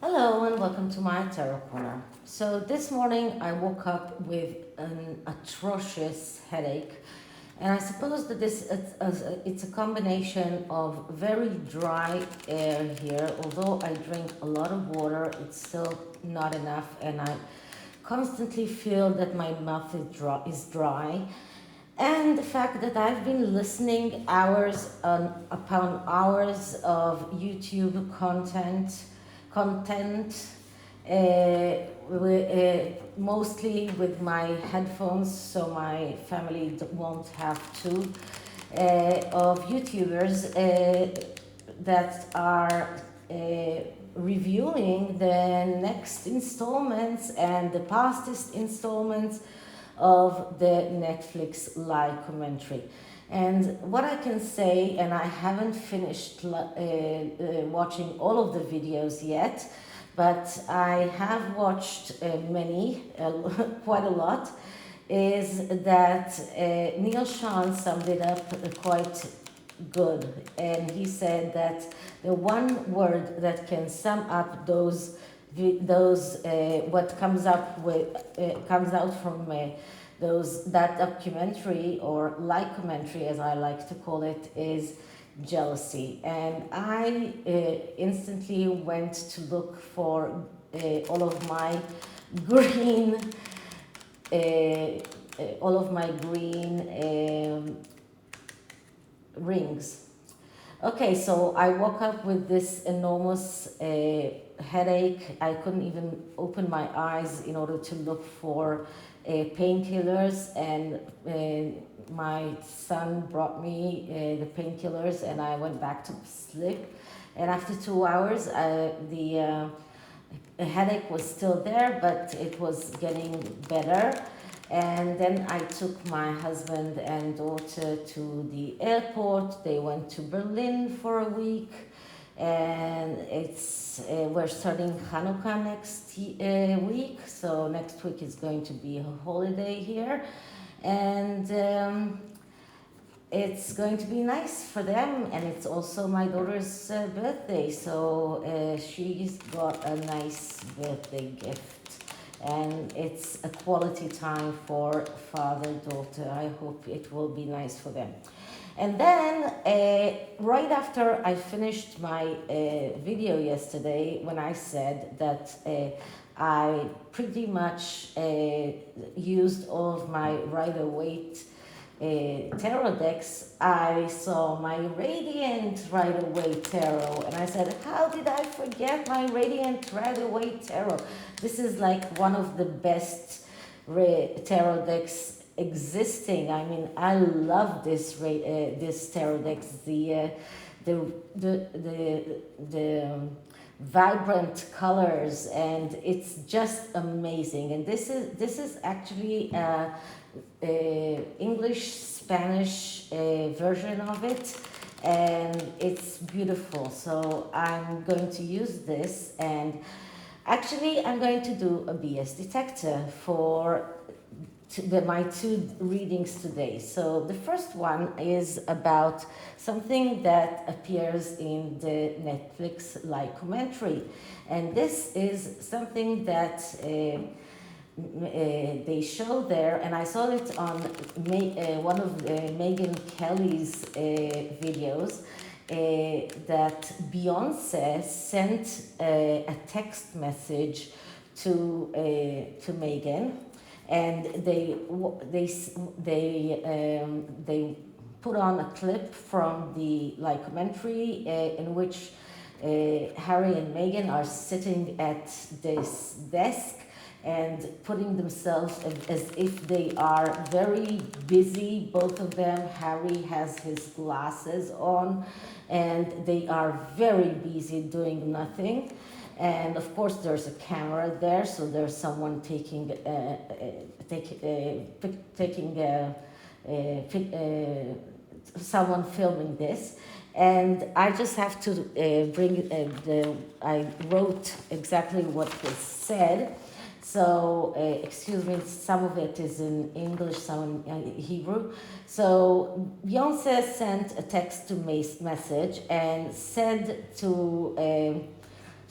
Hello and welcome to my Tarot Corner. So this morning I woke up with an atrocious headache, and I suppose that it's a combination of very dry air here. Although I drink a lot of water, it's still not enough, and I constantly feel that my mouth is dry. And the fact that I've been listening hours upon hours of YouTube content, mostly with my headphones, so my family won't have to, of YouTubers that are reviewing the next installments and the pastest installments of the Netflix live commentary. And what I can say, and I haven't finished watching all of the videos yet, but I have watched many, quite a lot, is that Neil Sean summed it up quite good. And he said that the one word that can sum up what comes out from that documentary, or like commentary as I like to call it, is jealousy. And I instantly went to look for all of my green rings. Okay, so I woke up with this enormous headache. I couldn't even open my eyes in order to look for painkillers, and my son brought me the painkillers, and I went back to sleep. And after 2 hours, the headache was still there, but it was getting better. And then I took my husband and daughter to the airport. They went to Berlin for a week, and we're starting Hanukkah next week. So next week is going to be a holiday here, and it's going to be nice for them. And it's also my daughter's birthday, so she's got a nice birthday gift. And it's a quality time for father-daughter. I hope it will be nice for them. And then, right after I finished my video yesterday, when I said that I pretty much used all of my Rider-Waite tarot decks, I saw my Radiant Rider-Waite tarot, and I said, how did I forget my Radiant Rider-Waite tarot? This is like one of the best tarot decks existing. I mean, I love this tarot decks. The vibrant colors, and it's just amazing. And this is actually English Spanish version of it, and it's beautiful. So I'm going to use this, and actually I'm going to do a BS detector for my two readings today. So the first one is about something that appears in the Netflix live commentary, and this is something that they show there, and I saw it on one of Meghan Kelly's videos, that Beyonce sent a text message to Meghan, and they put on a clip from the live commentary in which Harry and Meghan are sitting at this desk and putting themselves as if they are very busy, both of them. Harry has his glasses on, and they are very busy doing nothing. And of course there's a camera there, so there's someone someone filming this. And I just have to I wrote exactly what was said. So, excuse me, some of it is in English, some in Hebrew. So, Beyonce sent a text to message and said to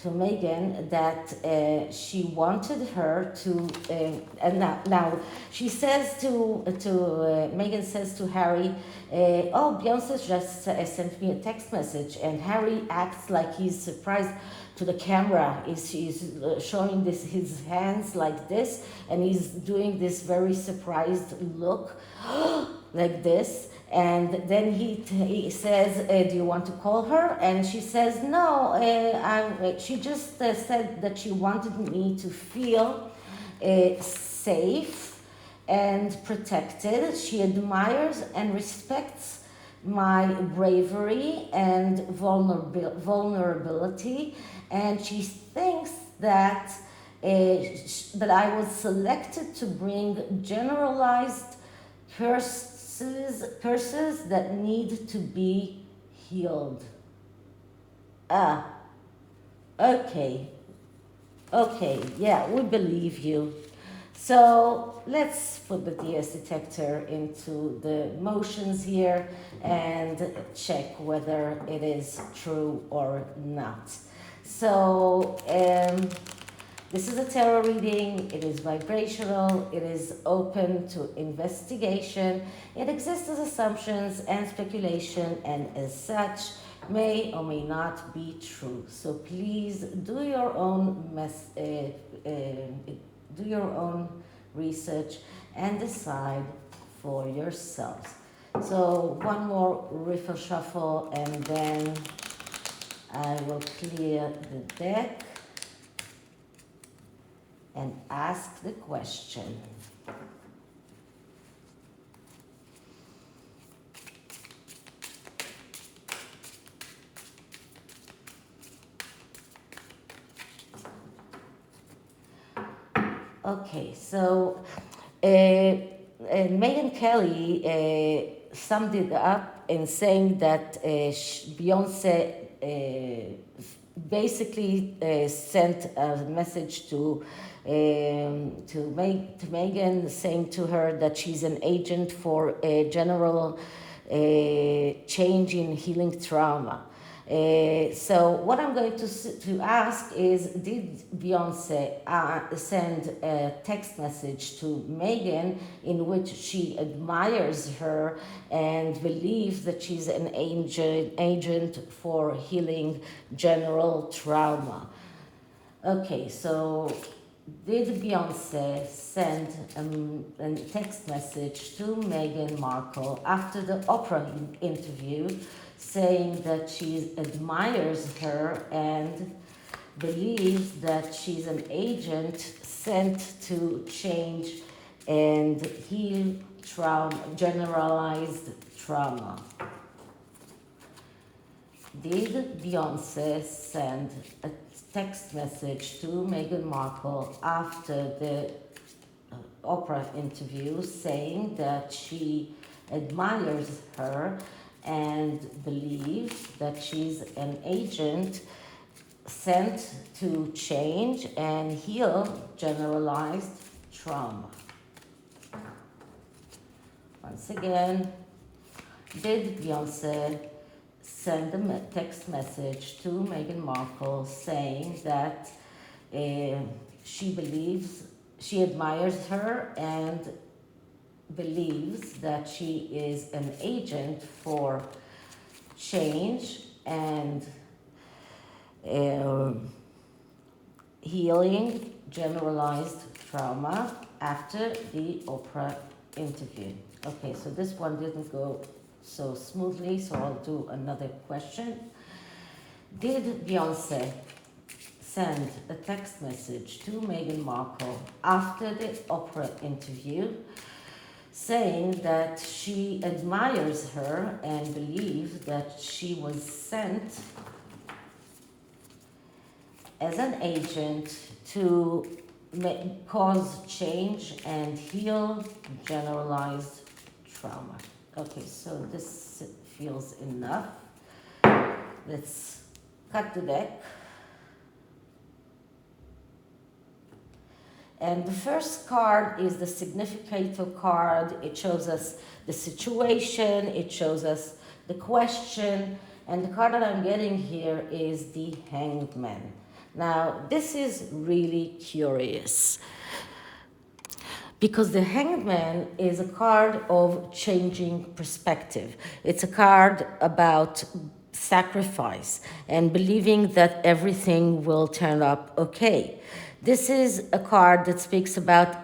to Meghan that she wanted her to, and now she says Meghan says to Harry, oh, Beyonce just sent me a text message, and Harry acts like he's surprised to the camera. He's showing his hands like this, and he's doing this very surprised look like this. And then he says, do you want to call her? And she says, no, she just said that she wanted me to feel safe and protected. She admires and respects my bravery and vulnerability, and she thinks that I was selected to bring generalized curses that need to be healed. Okay, yeah, we believe you. So let's put the DS detector into the motions here and check whether it is true or not. So this is a tarot reading. It is vibrational. It is open to investigation. It exists as assumptions and speculation, and as such may or may not be true. So please do your own research and decide for yourselves. So one more riffle shuffle, and then I will clear the deck and ask the question. Okay, so Meghan Kelly summed it up in saying that Beyonce basically sent a message to Meghan, saying to her that she's an agent for a general change in healing trauma. So what I'm going to ask is, did Beyonce send a text message to Meghan in which she admires her and believes that she's an agent for healing general trauma? Okay, so did Beyonce send a text message to Meghan Markle after the Oprah interview, saying that she admires her and believes that she's an agent sent to change and heal generalized trauma? Did Beyonce send a text message to Meghan Markle after the Oprah interview, saying that she admires her and believes that she's an agent sent to change and heal generalized trauma? Once again, did Beyonce send a text message to Meghan Markle saying that she admires her and believes that she is an agent for change and healing generalized trauma after the Oprah interview? Okay, so this one didn't go so smoothly, so I'll do another question. Did Beyonce send a text message to Meghan Markle after the Oprah interview saying that she admires her and believes that she was sent as an agent to cause change and heal generalized trauma? Okay, so this feels enough. Let's cut the deck. And the first card is the significator card. It shows us the situation, it shows us the question, and the card that I'm getting here is the Hanged Man. Now, this is really curious because the Hanged Man is a card of changing perspective. It's a card about sacrifice and believing that everything will turn up okay. This is a card that speaks about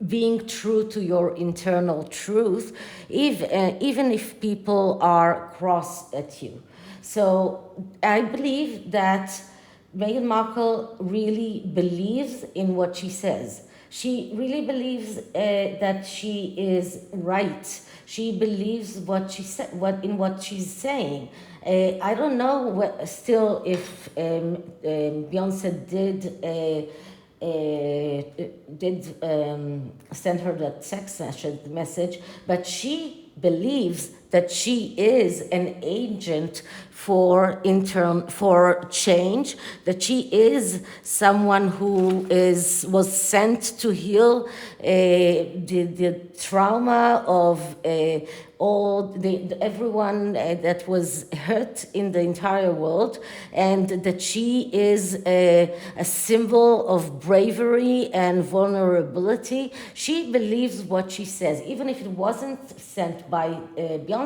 being true to your internal truth, even if people are cross at you. So I believe that Meghan Markle really believes in what she says. She really believes that she is right. She believes what she said, what she's saying. I don't know still if Beyonce did send her that text message, but she believes that she is an agent for change, that she is someone who was sent to heal the trauma of everyone that was hurt in the entire world, and that she is a symbol of bravery and vulnerability. She believes what she says, even if it wasn't sent by Beyonce.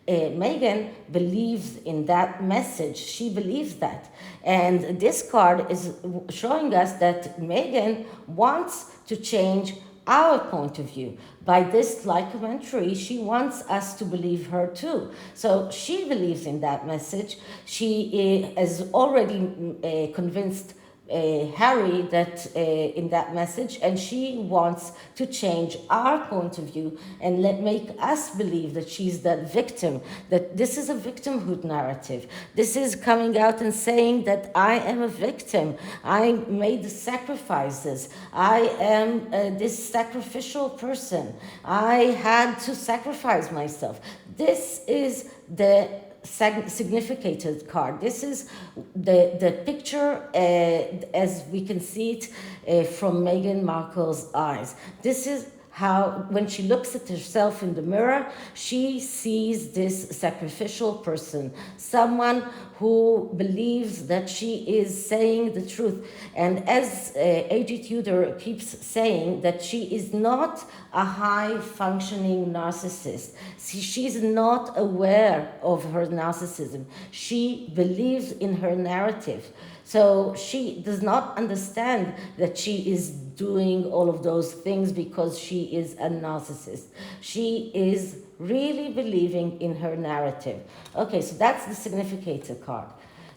Meghan believes in that message. She believes that. And this card is showing us that Meghan wants to change our point of view. By this documentary, she wants us to believe her too. So she believes in that message. She has already convinced Harry that in that message, and she wants to change our point of view and make us believe that she's that victim, that this is a victimhood narrative. This is coming out and saying that I am a victim. I made the sacrifices. I am this sacrificial person. I had to sacrifice myself. This is the significated card. This is the picture as we can see it from Meghan Markle's eyes. This is how, when she looks at herself in the mirror, she sees this sacrificial person, someone who believes that she is saying the truth. And as A.G. Tudor keeps saying, that she is not a high-functioning narcissist. She's not aware of her narcissism. She believes in her narrative. So she does not understand that she is doing all of those things because she is a narcissist. She is really believing in her narrative. Okay, so that's the significator card.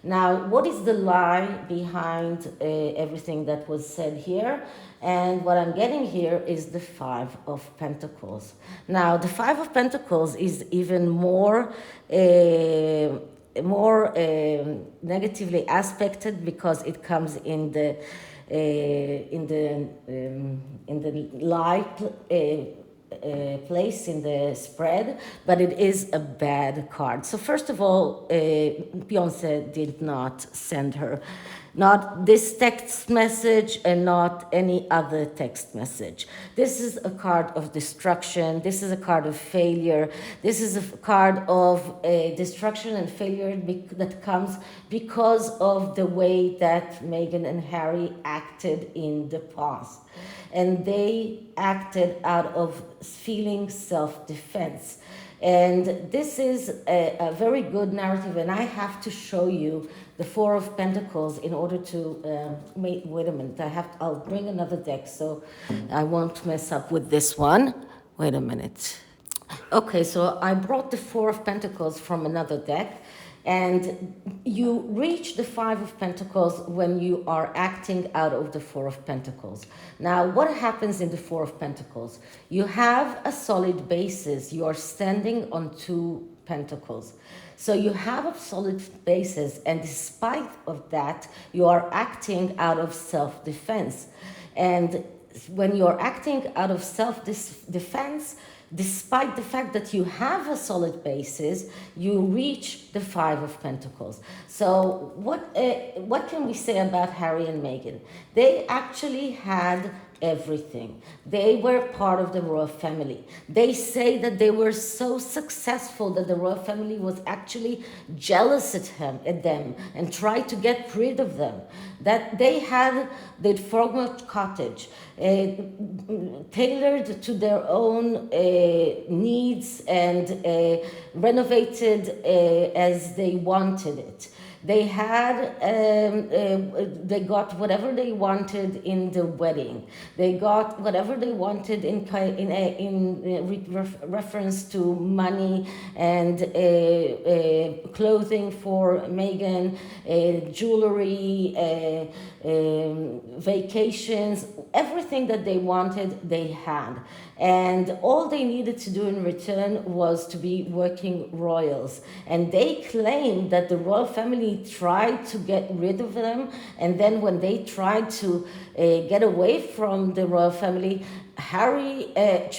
Now, what is the lie behind everything that was said here? And what I'm getting here is the Five of Pentacles. Now, the Five of Pentacles is even more negatively aspected because it comes in the lie place in the spread, but it is a bad card. So first of all, Beyonce did not send her not this text message and not any other text message. This is a card of destruction. This is a card of failure. This is a card of destruction and failure that comes because of the way that Meghan and Harry acted in the past. And they acted out of feeling self-defense. And this is a very good narrative, and I have to show you the Four of Pentacles in order to wait a minute. I'll bring another deck so I won't mess up with this one. Wait a minute. Okay, so I brought the Four of Pentacles from another deck. And you reach the Five of Pentacles when you are acting out of the Four of Pentacles. Now, what happens in the Four of Pentacles? You have a solid basis. You are standing on two pentacles. So you have a solid basis, and despite of that, you are acting out of self-defense. And when you're acting out of self-defense, despite the fact that you have a solid basis, you reach the Five of Pentacles. So what can we say about Harry and Meghan? They actually had everything. They were part of the royal family. They say that they were so successful that the royal family was actually jealous at them and tried to get rid of them. That they had the Frogmore Cottage tailored to their own needs and renovated as they wanted it. They had, they got whatever they wanted in the wedding. They got whatever they wanted in reference to money and clothing for Meghan, jewelry, vacations, everything that they wanted, they had. And all they needed to do in return was to be working royals. And they claimed that the royal family tried to get rid of them. And then when they tried to get away from the royal family,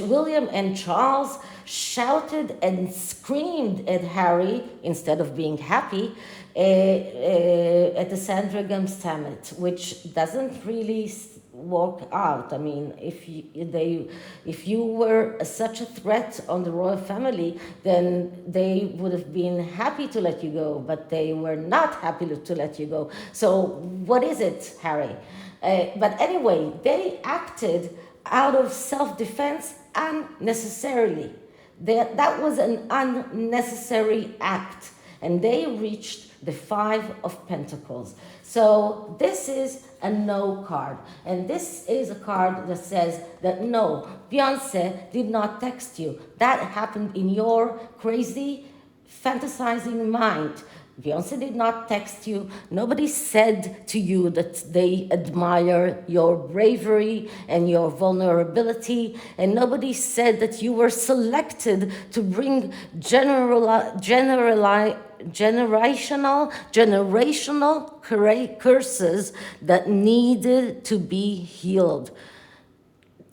William and Charles shouted and screamed at Harry instead of being happy at the Sandringham Summit, which doesn't really work out. I mean, if you were such a threat on the royal family, then they would have been happy to let you go, but they were not happy to let you go. So what is it, Harry? But anyway, they acted out of self-defense unnecessarily. That was an unnecessary act, and they reached the Five of Pentacles. So this is a no card. And this is a card that says that no, Beyonce did not text you. That happened in your crazy, fantasizing mind. Beyonce did not text you. Nobody said to you that they admire your bravery and your vulnerability. And nobody said that you were selected to bring generational curses that needed to be healed.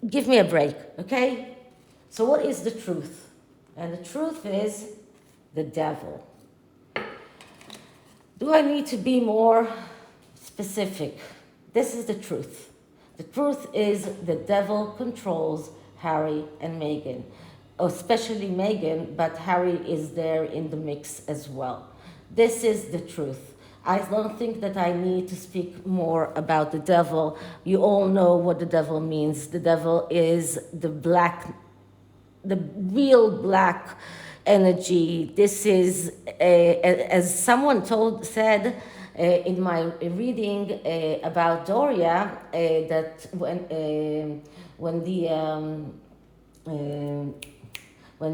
Give me a break, okay? So what is the truth? And the truth is the devil. Do I need to be more specific? This is the truth. The truth is the devil controls Harry and Meghan, especially Meghan, but Harry is there in the mix as well. This is the truth. I don't think that I need to speak more about the devil. You all know what the devil means. The devil is the real black energy. This is, as someone said in my reading about Doria, that when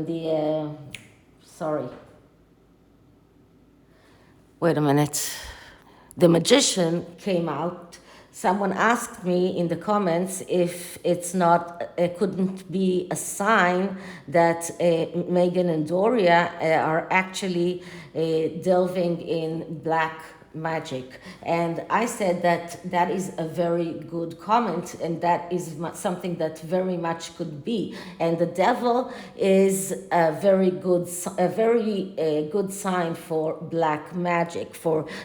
the sorry, wait a minute, the magician came out. Someone asked me in the comments if it's not, couldn't be a sign that Meghan and Doria are actually delving in black magic. And I said that that is a very good comment, and that is something that very much could be. And the devil is a very good sign for black magic.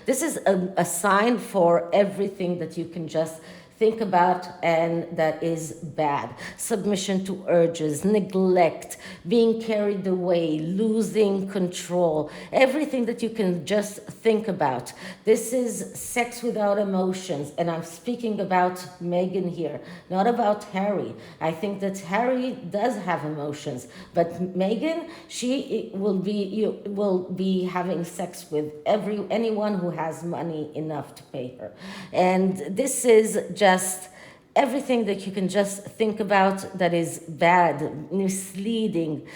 This is a sign for everything that you can just think about and that is bad. Submission to urges, neglect, being carried away, losing control, everything that you can just think about. This is sex without emotions, and I'm speaking about Meghan here, not about Harry. I think that Harry does have emotions, but Meghan, she will be having sex with anyone who has money enough to pay her. And this is just everything that you can just think about that is bad, misleading,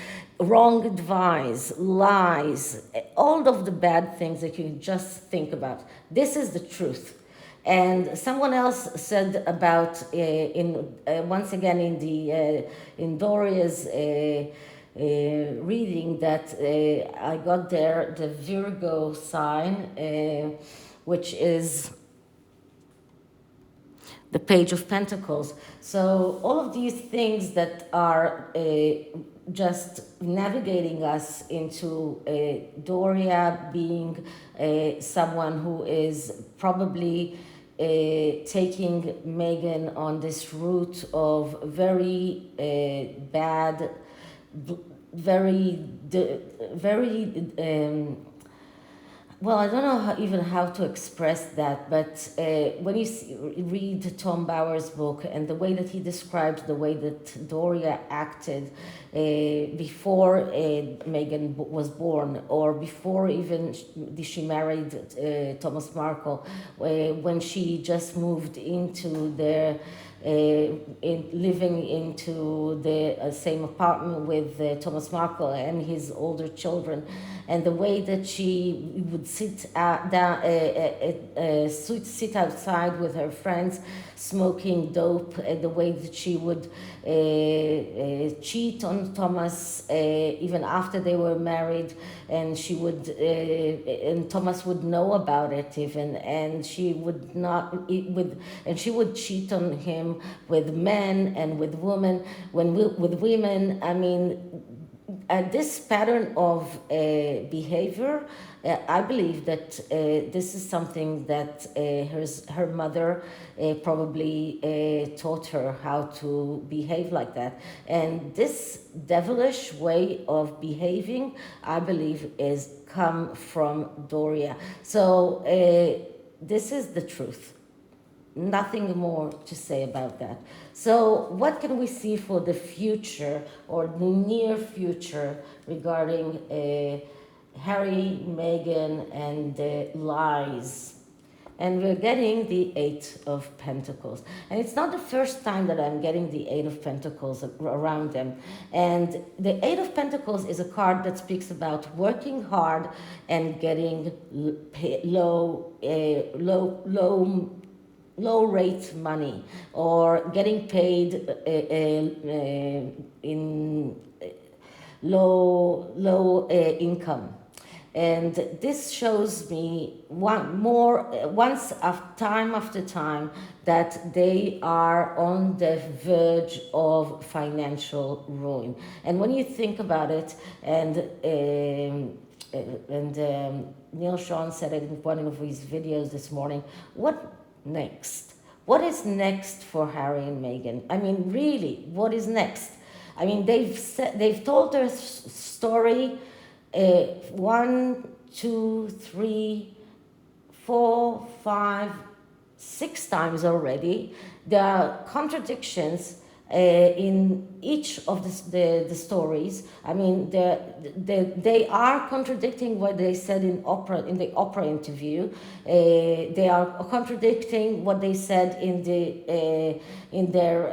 wrong advice, lies, all of the bad things that you can just think about. This is the truth. And someone else said about, once again in Doria's reading, that I got there the Virgo sign, which is the Page of Pentacles. So all of these things that are just navigating us into Doria being someone who is probably taking Meghan on this route of very bad, very, very well, I don't know even how to express that, but when you read Tom Bauer's book and the way that he describes the way that Doria acted before Meghan was born, or before even she married Thomas Markle, when she just moved into their living into the same apartment with Thomas Markle and his older children, and the way that she would sit sit outside with her friends smoking dope, and the way that she would cheat on Thomas even after they were married, and she would and Thomas would know about it even, and she would not and she would cheat on him with men and with women. With women, I mean, this pattern of behavior, I believe that this is something that her mother probably taught her how to behave like that. And this devilish way of behaving, I believe, is come from Doria. So this is the truth. Nothing more to say about that. So what can we see for the future or the near future regarding Harry, Meghan, and the lies? And we're getting the Eight of Pentacles. And it's not the first time that I'm getting the Eight of Pentacles around them. And the Eight of Pentacles is a card that speaks about working hard and getting low rate money, or getting paid in low income. And this shows me time after time that they are on the verge of financial ruin. And when you think about it, and Neil Sean said it in one of his videos this morning, what next? What is next for Harry and Meghan? I mean, really, what is next? I mean, they've told their story 1, 2, 3, 4, 5, 6 times already. There are contradictions in each of the stories. I mean, they are contradicting what they said in the Oprah interview. They are contradicting what they said in their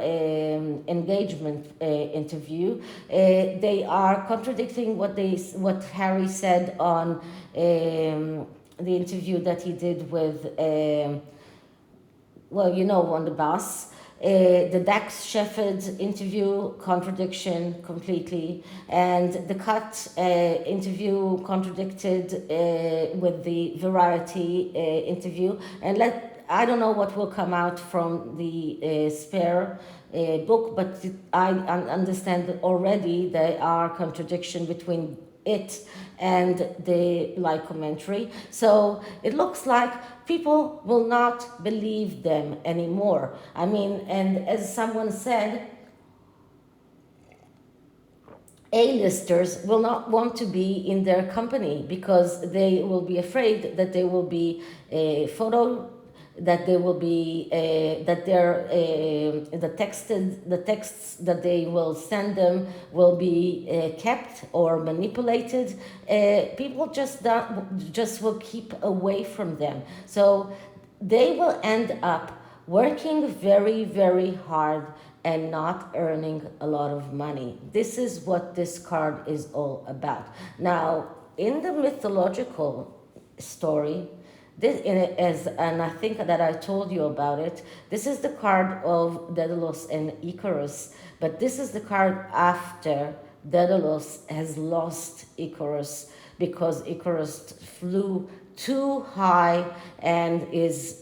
engagement interview. They are contradicting what Harry said on the interview that he did with on the bus. The Dax Shepard interview, contradiction completely, and the Cut interview contradicted with the Variety interview, and I don't know what will come out from the Spare book, but I understand that already there are contradiction between it and the live commentary. So it looks like people will not believe them anymore. I mean, and as someone said, A-listers will not want to be in their company because they will be afraid that they will be that they will be that the texts that they will send them will be kept or manipulated. People just will keep away from them, so they will end up working very, very hard and not earning a lot of money. This is what this card is all about. Now, in the mythological story, and I think that I told you about it, this is the card of Daedalus and Icarus, but this is the card after Daedalus has lost Icarus, because Icarus flew too high and is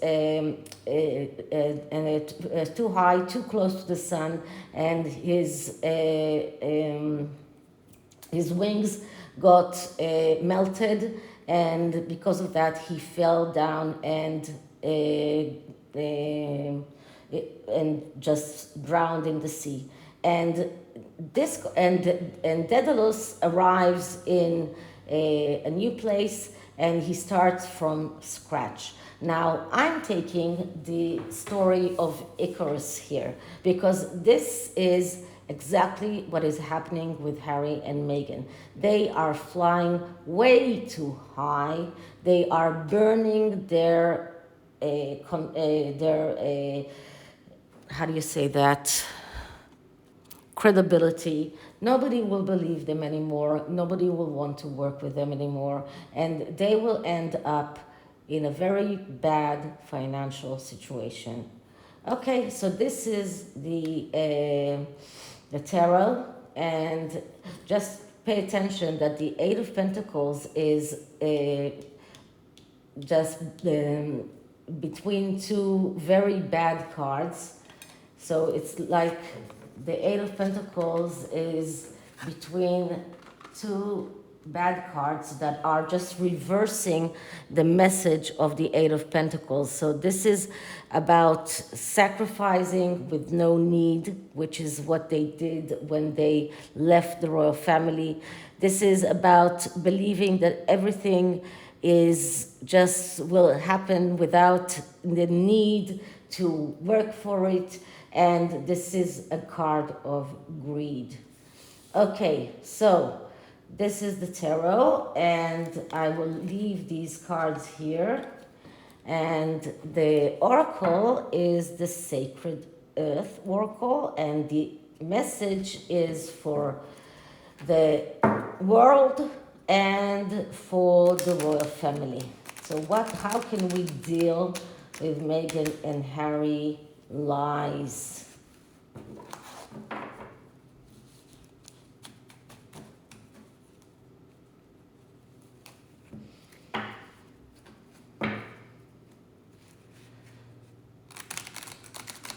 too high, too close to the sun, and his wings got melted, and because of that he fell down and and just drowned in the sea. And this and Daedalus arrives in a new place, and he starts from scratch. Now I'm taking the story of Icarus here because this is exactly what is happening with Harry and Meghan. They are flying way too high. They are burning their how do you say that, credibility. Nobody will believe them anymore. Nobody will want to work with them anymore, and they will end up in a very bad financial situation. Okay, so this is the tarot, and just pay attention that the Eight of Pentacles is just between two very bad cards. So it's like the Eight of Pentacles is between two bad cards that are just reversing the message of the Eight of Pentacles. So this is about sacrificing with no need, which is what they did when they left the royal family. This is about believing that everything is just will happen without the need to work for it. And this is a card of greed. Okay, so this is the tarot, and I will leave these cards here. And the oracle is the Sacred Earth Oracle, and the message is for the world and for the royal family. So how can we deal with Meghan and Harry lies?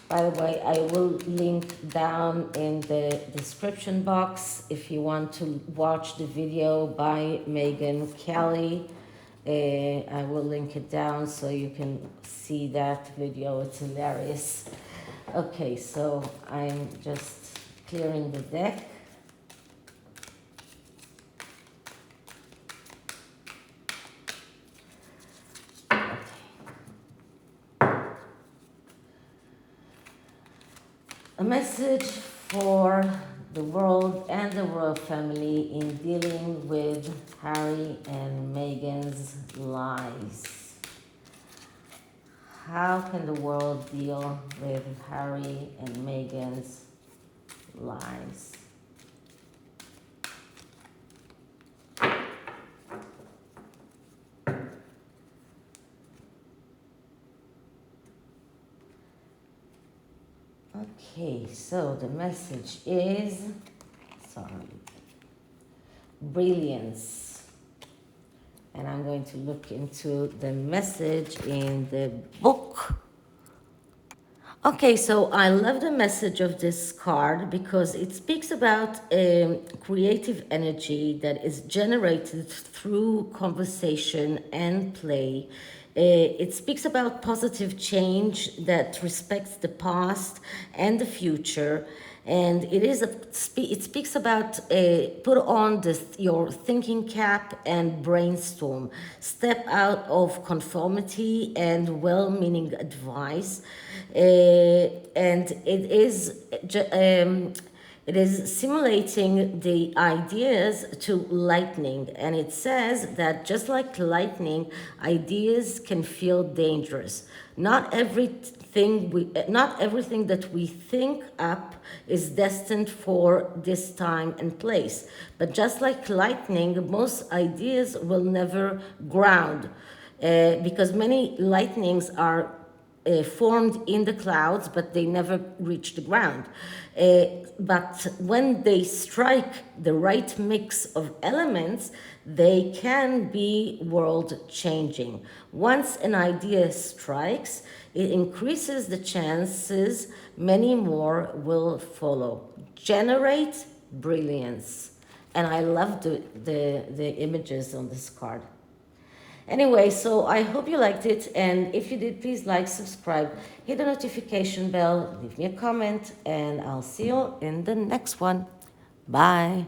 By the way, I will link down in the description box if you want to watch the video by Meghan Kelly. I will link it down so you can see that video. It's hilarious. Okay, so I'm just clearing the deck. A message for the world and the royal family in dealing with Harry and Meghan's lies. How can the world deal with Harry and Meghan's lies? Okay, so the message is, brilliance. And I'm going to look into the message in the book. Okay, so I love the message of this card because it speaks about creative energy that is generated through conversation and play. It speaks about positive change that respects the past and the future. And it speaks about put on your thinking cap and brainstorm. Step out of conformity and well-meaning advice. And it is simulating the ideas to lightning, and it says that just like lightning, ideas can feel dangerous. Not everything that we think up is destined for this time and place. But just like lightning, most ideas will never ground, because many lightnings are formed in the clouds, but they never reach the ground. But when they strike the right mix of elements, they can be world-changing. Once an idea strikes, it increases the chances many more will follow. Generate brilliance. And I love the images on this card. Anyway, so I hope you liked it, and if you did, please like, subscribe, hit the notification bell, leave me a comment, and I'll see you in the next one. Bye.